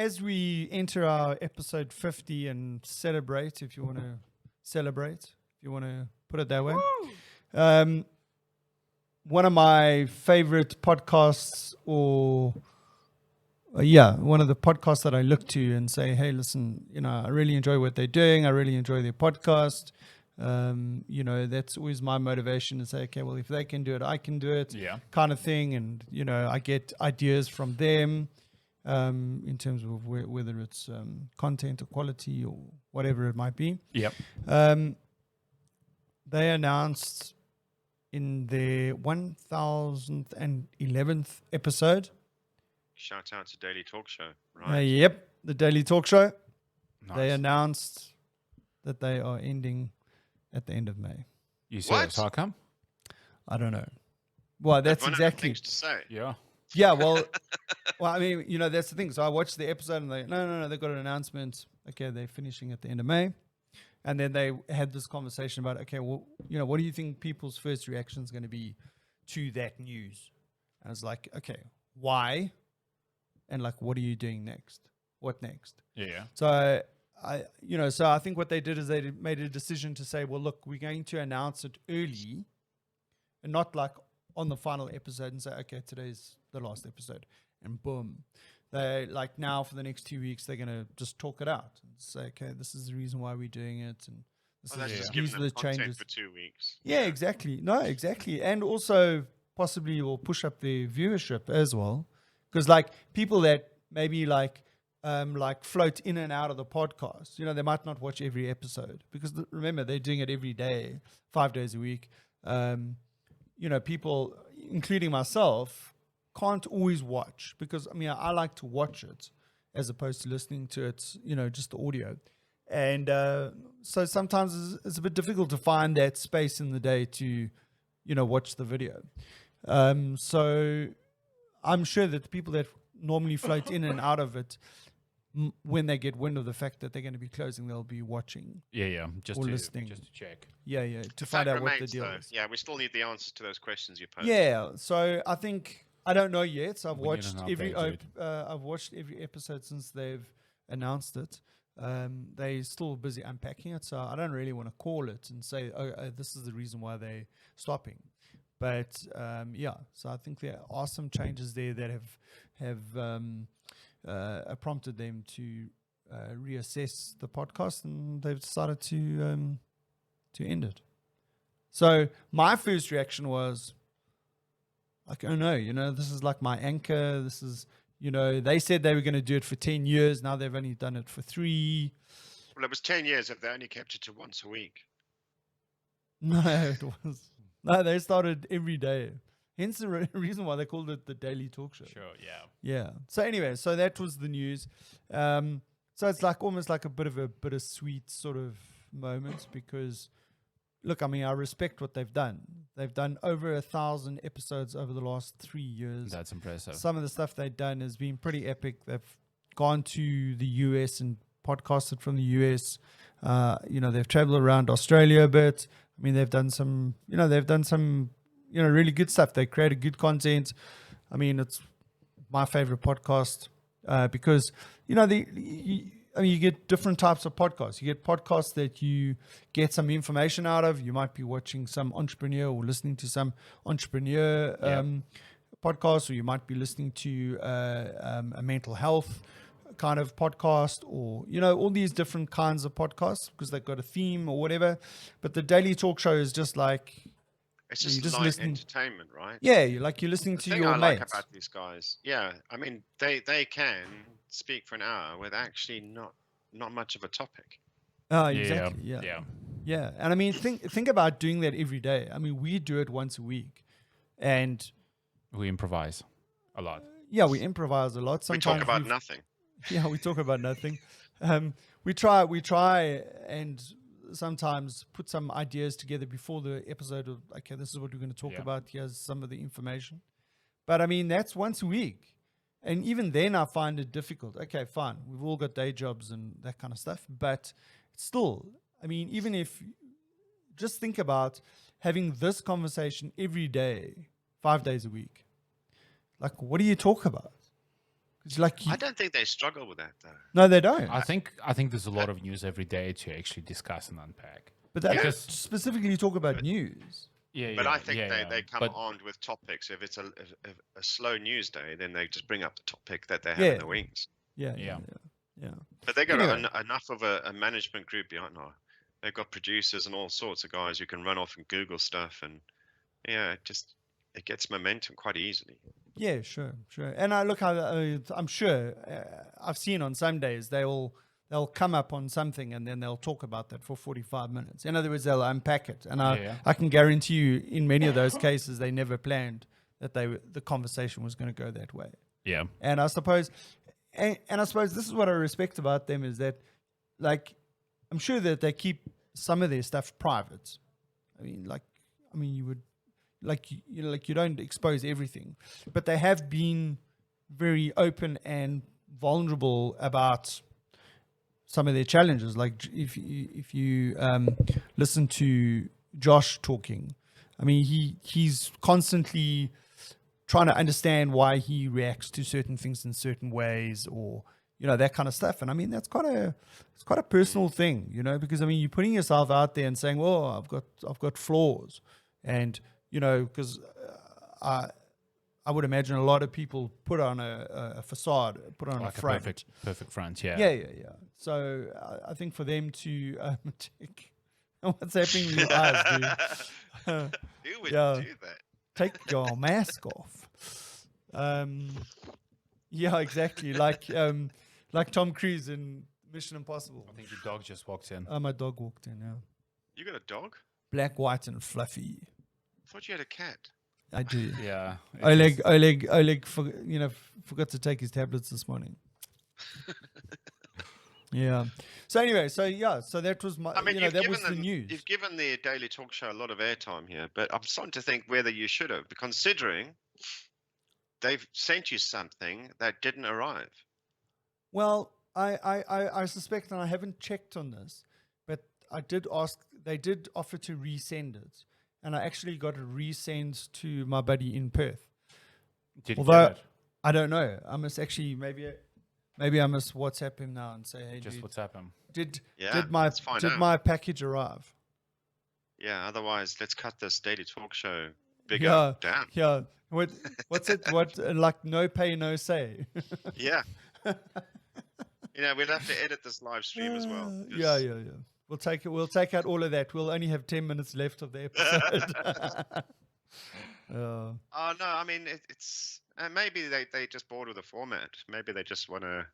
as we enter our episode 50 and celebrate, if you want to put it that way, one of my favorite podcasts, one of the podcasts that I look to and say, hey, listen, I really enjoy what they're doing. I really enjoy their podcast. That's always my motivation to say, okay, well, if they can do it, I can do it, kind of thing. And, I get ideas from them in terms of whether it's content or quality or whatever it might be. Yep. They announced in their 1011th episode. Shout out to Daily Talk Show, right? Yep, the Daily Talk Show. Nice. They announced that they are ending at the end of May. You serious? How come? I don't know. Well, that's exactly. Things to say. Yeah. Yeah, well, I mean, that's the thing. So I watched the episode and no, they got an announcement. Okay, they're finishing at the end of May. And then they had this conversation about, okay, well, what do you think people's first reaction is going to be to that news? And I was like, okay, why? And like, what are you doing next? What next? Yeah. So I think what they did is they made a decision to say, well, look, we're going to announce it early and not like on the final episode and say, okay, today's the last episode, and boom. They like now for the next 2 weeks, they're going to just talk it out and say, okay, this is the reason why we're doing it. And these are the changes for 2 weeks. Yeah, exactly. No, exactly. And also possibly will push up their viewership as well. Because like people that maybe like float in and out of the podcast, they might not watch every episode because remember, they're doing it every day, 5 days a week. People, including myself, can't always watch because I like to watch it as opposed to listening to it, just the audio. And so sometimes it's a bit difficult to find that space in the day to, watch the video. So I'm sure that the people that normally float in and out of it, when they get wind of the fact that they're going to be closing, they'll be watching. Just or to listening. Just to check. Yeah, to find out what the deal is. Yeah, we still need the answers to those questions you posed. Yeah, so I think I don't know yet. So I've watched every episode since they've announced it. They're still busy unpacking it, so I don't really want to call it and say, this is the reason why they're stopping. But so I think there are some changes there that have prompted them to reassess the podcast, and they've decided to end it. So my first reaction was like, oh no, this is like my anchor. This is, they said they were going to do it for 10 years. Now they've only done it for 3. Well, it was 10 years if they only kept it to once a week. No, it was. No, they started every day. Hence the reason why they called it the Daily Talk Show. Sure, yeah. Yeah. So anyway, so that was the news. So it's like almost like a bit of a bittersweet sort of moment because, look, I respect what they've done. They've done over 1,000 episodes over the last 3 years. That's impressive. Some of the stuff they've done has been pretty epic. They've gone to the US and podcasted from the US. They've traveled around Australia a bit. They've done some, really good stuff. They created good content. It's my favorite podcast because, you get different types of podcasts. You get podcasts that you get some information out of. You might be watching some entrepreneur or listening to some entrepreneur podcast, or you might be listening to a mental health kind of podcast, or all these different kinds of podcasts because they've got a theme or whatever. But the Daily Talk Show is just like it's just light entertainment, right? Yeah, you're listening to your mates. Like about these guys, they can speak for an hour with actually not much of a topic. Oh, exactly. Yeah. And think about doing that every day. We do it once a week, and we improvise a lot. Yeah, we improvise a lot. Sometimes we talk about nothing. Yeah, we talk about nothing. We try and sometimes put some ideas together before the episode of, okay, this is what we're going to talk about. Here's some of the information. But that's once a week. And even then I find it difficult. Okay, fine. We've all got day jobs and that kind of stuff. But still, even if, just think about having this conversation every day, 5 days a week. Like, what do you talk about? It's like I don't think they struggle with that though. no, they don't. I think there's a lot of news every day to actually discuss and unpack. But that Because- specifically, you talk about news. Yeah, But yeah, I think yeah, they come But armed with topics. If it's a slow news day, then they just bring up the topic that they have Yeah. in the wings. Yeah. Yeah. But they got Anyway. enough of a management group behind now. They've got producers and all sorts of guys who can run off and Google stuff, and yeah, it gets momentum quite easily. Yeah, sure. And I'm sure I've seen on some days they'll come up on something and then they'll talk about that for 45 minutes. In other words, they'll unpack it. And I can guarantee you, in many of those cases, they never planned that the conversation was going to go that way. yeah, And I suppose, and I suppose this is what I respect about them is that, like, I'm sure that they keep some of their stuff private. I mean, you would, like, you don't expose everything, but they have been very open and vulnerable about some of their challenges. Like if you listen to Josh talking, I mean, he's constantly trying to understand why he reacts to certain things in certain ways, or that kind of stuff. And I mean, it's quite a personal thing, because I mean, you're putting yourself out there and saying, well, I've got flaws, and because I would imagine a lot of people put on a facade, put on like a front. perfect front. Yeah, Yeah. So I think for them to take, what's happening in your eyes, dude? Who would Yeah. do that? Take your mask off. Yeah, exactly. Like Tom Cruise in Mission Impossible. I think the dog just walked in. My dog walked in. Yeah, You got a dog? black, white, and fluffy. I thought you had a cat. I do. Yeah, Oleg forgot to take his tablets this morning. Yeah. So anyway, so that was my. I mean, that was the news. You've given the Daily Talk Show a lot of airtime here, but I'm starting to think whether you should have, considering they've sent you something that didn't arrive. Well, I suspect, and I haven't checked on this, but I did ask. They did offer to resend it, and I actually got a resend to my buddy in Perth. Did you Although get it? I don't know, I must actually maybe I must WhatsApp him now and say, hey, Just dude, WhatsApp him. did let's find out. my package arrive? Yeah, otherwise, let's cut this Daily Talk Show bigger Yeah, down. yeah. What's it? Like no pay, no say. Yeah. We'll have to edit this live stream as well. Yeah. We'll take out all of that. We'll only have 10 minutes left of the episode. Oh no, I mean it's maybe they just bored with the format. Maybe they just want to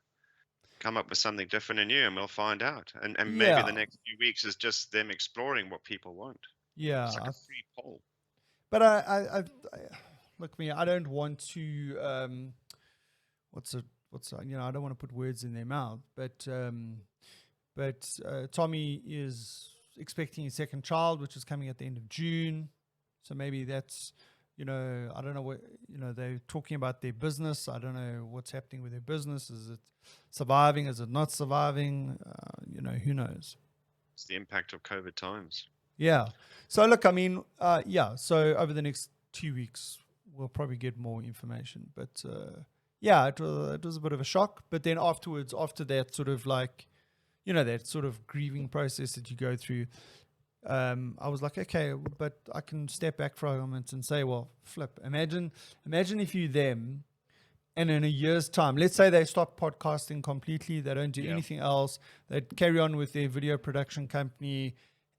come up with something different and new, and we'll find out. And maybe Yeah. the next few weeks is just them exploring what people want. Yeah. It's like a free poll. But I look, me, I don't want to I don't want to put words in their mouth, but Tommy is expecting his second child, which is coming at the end of June. So maybe that's, I don't know what, they're talking about their business. I don't know what's happening with their business. Is it surviving? Is it not surviving? Who knows? It's the impact of COVID times. Yeah. So look, I mean, so over the next 2 weeks, we'll probably get more information. But it was a bit of a shock. But then afterwards, after that sort of like, that sort of grieving process that you go through, I was like, okay, but I can step back for a moment and say, well, flip. Imagine if you them, and in a year's time, let's say they stop podcasting completely, they don't do anything else, they carry on with their video production company,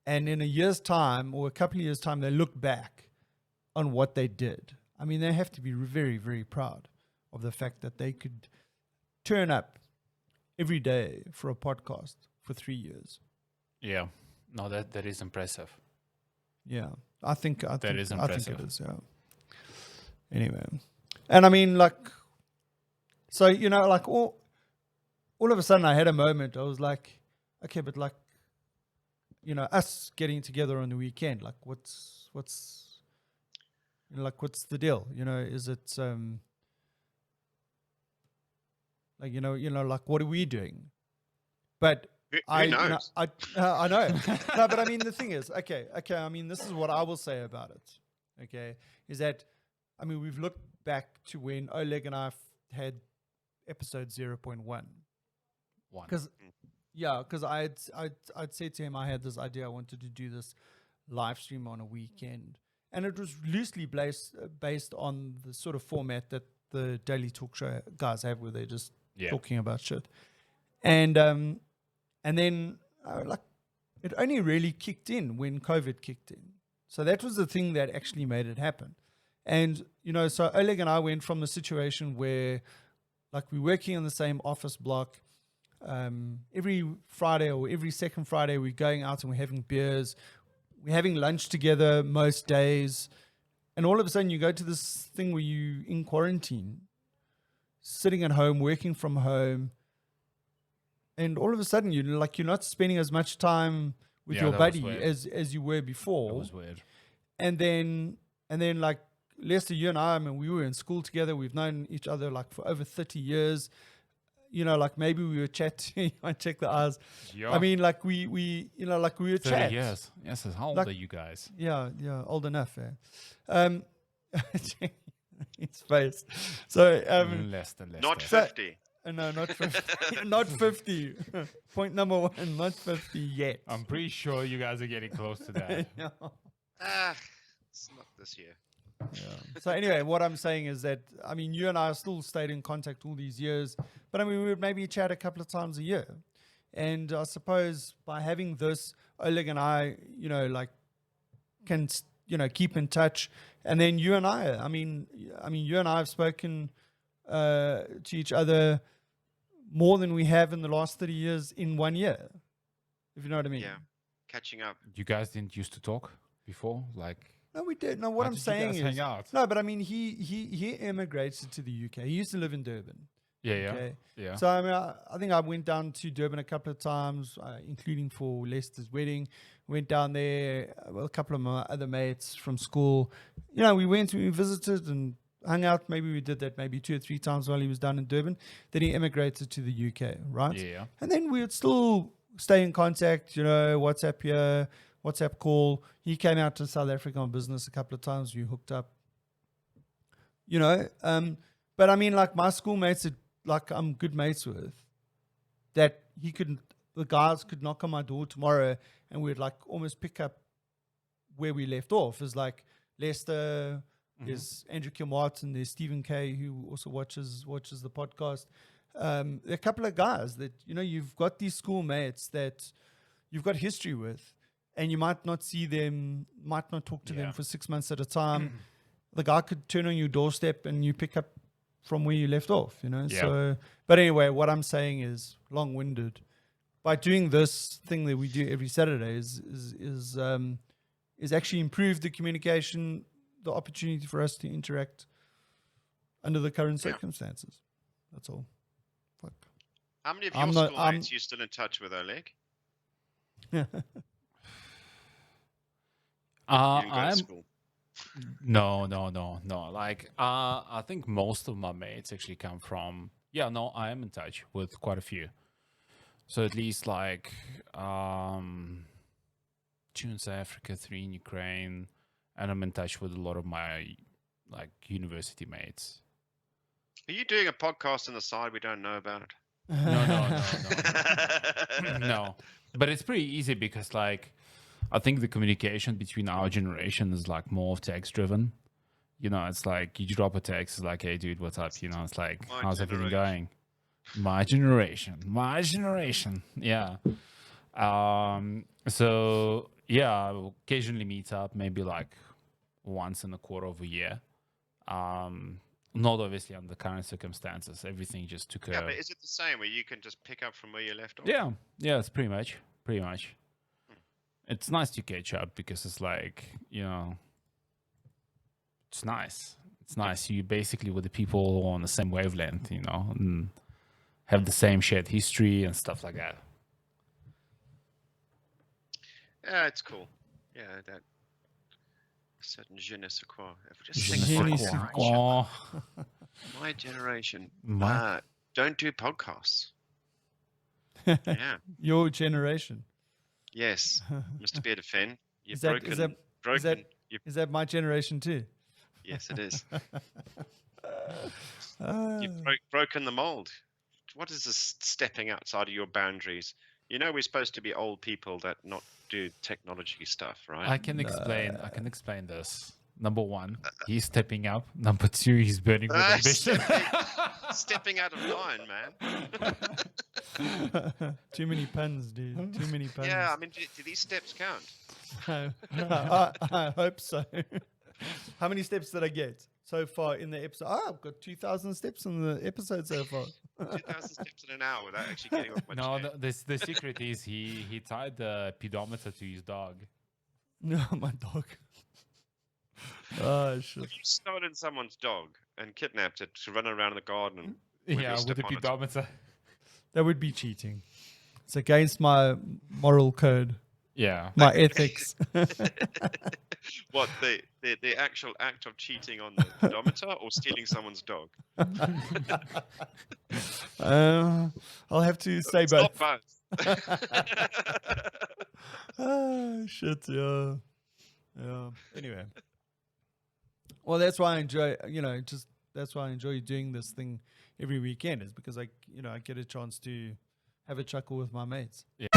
and in a year's time or a couple of years' time, they look back on what they did. I mean, they have to be very, very proud of the fact that they could turn up every day for a podcast for 3 years. Yeah. No, that is impressive. Yeah, I think is I think impressive. it is. Yeah. Anyway, and I mean, like, so like all of a sudden, I had a moment. I was like, okay, but like, us getting together on the weekend, like, what's the deal? Is it like like what are we doing? But Who knows? I know. No, but I mean, the thing is, okay. I mean, this is what I will say about it. Okay, is that, I mean, we've looked back to when Oleg and I had episode 0.1. One. Because I'd said to him I had this idea, I wanted to do this live stream on a weekend, and it was loosely based on the sort of format that the Daily Talk Show guys have, where they're just talking about shit. And then like it only really kicked in when COVID kicked in. So that was the thing that actually made it happen. And so Oleg and I went from the situation where like we're working in the same office block. Every Friday or every second Friday, we're going out and we're having beers. We're having lunch together most days. And all of a sudden you go to this thing where you in quarantine, sitting at home, working from home. And all of a sudden you're not spending as much time with your buddy as you were before. That was weird. And then like Lester, you and I mean, we were in school together. We've known each other like for over 30 years. Like maybe we were chatting. I check the eyes. Yeah. I mean, like we like we were 30 chat. years. Yes. How old are you guys? Yeah, old enough. His face. So Less than less. Not 50. No, not 50. Not 50. Point number one, not 50 yet. I'm pretty sure you guys are getting close to that. Yeah. It's not this year. Yeah. So anyway, what I'm saying is that, I mean, you and I still stayed in contact all these years, but I mean, we would maybe chat a couple of times a year. And I suppose by having this, Oleg and I, can, keep in touch. And then you and I mean, you and I have spoken to each other more than we have in the last 30 years in 1 year, if you know what I mean. Yeah, catching up. You guys didn't used to talk before? Like, no, we did. No, what I'm saying is, hang out? No, but I mean, he immigrated to the UK. He used to live in Durban. Yeah. So I mean, I think I went down to Durban a couple of times, including for Lester's wedding. Went down there with a couple of my other mates from school. We visited and hung out. Maybe we did that maybe 2 or 3 times while he was down in Durban. Then he immigrated to the UK, right? Yeah. And then we would still stay in contact. WhatsApp here, WhatsApp call. He came out to South Africa on business a couple of times. We hooked up. But I mean, like my schoolmates that like I'm good mates with, that the guys could knock on my door tomorrow and we'd like almost pick up where we left off. Is like Lester, there's Andrew Kilmartin, there's Stephen K, who also watches the podcast. There are a couple of guys that, you've got these schoolmates that you've got history with, and you might not see them, might not talk to them for 6 months at a time. The guy could turn on your doorstep and you pick up from where you left off, Yeah. So, but anyway, what I'm saying is long-winded. By doing this thing that we do every Saturday is actually improved the communication, the opportunity for us to interact under the current circumstances. That's all. Fuck. How many of your schoolmates are you still in touch with, Oleg? I'm no. Like, I think most of my mates actually come from. Yeah, no, I am in touch with quite a few. So at least like 2 in South Africa, 3 in Ukraine, and I'm in touch with a lot of my like university mates. Are you doing a podcast on the side we don't know about? No. No, but it's pretty easy because like I think the communication between our generation is like more text driven. It's like you drop a text, it's like, hey dude, what's up? It's like, how's everything going? My generation. Yeah. So yeah, I'll occasionally meet up, maybe like once in a quarter of a year. Not obviously under the current circumstances. Everything just took Yeah, but is it the same where you can just pick up from where you left off? Yeah, it's pretty much. It's nice to catch up because it's like, it's nice. It's nice. You basically with the people on the same wavelength, and have the same shared history and stuff like that. Yeah, it's cool. Yeah, that certain je ne sais quoi. If we just Je think ne my sais generation. quoi. My generation. My- Don't do podcasts. Yeah. Your generation. Yes. Mr. Beard of Fen. You've Is that- broken. is that- broken. Is that my generation too? Yes, it is. You've broken the mold. What is this stepping outside of your boundaries? You know we're supposed to be old people that not do technology stuff, right? I can explain this. Number one, he's stepping up. Number two, he's burning with ambition. Stepping out of line, man. Too many puns, dude. Too many puns. Yeah, I mean, do these steps count? I hope so. How many steps did I get so far in the episode? Oh, I've got 2,000 steps in the episode so far. 2,000 steps in an hour without actually getting off my chair. The secret is he tied the pedometer to his dog. No, my dog. Oh, shit. Have you stolen someone's dog and kidnapped it to run around in the garden? With the pedometer. That would be cheating. It's against my moral code. Yeah. My ethics. What, the actual act of cheating on the pedometer or stealing someone's dog? I'll have to say both. Both. Oh, shit, yeah. Anyway. Well, that's why I enjoy, that's why I enjoy doing this thing every weekend, is because I get a chance to have a chuckle with my mates. Yeah.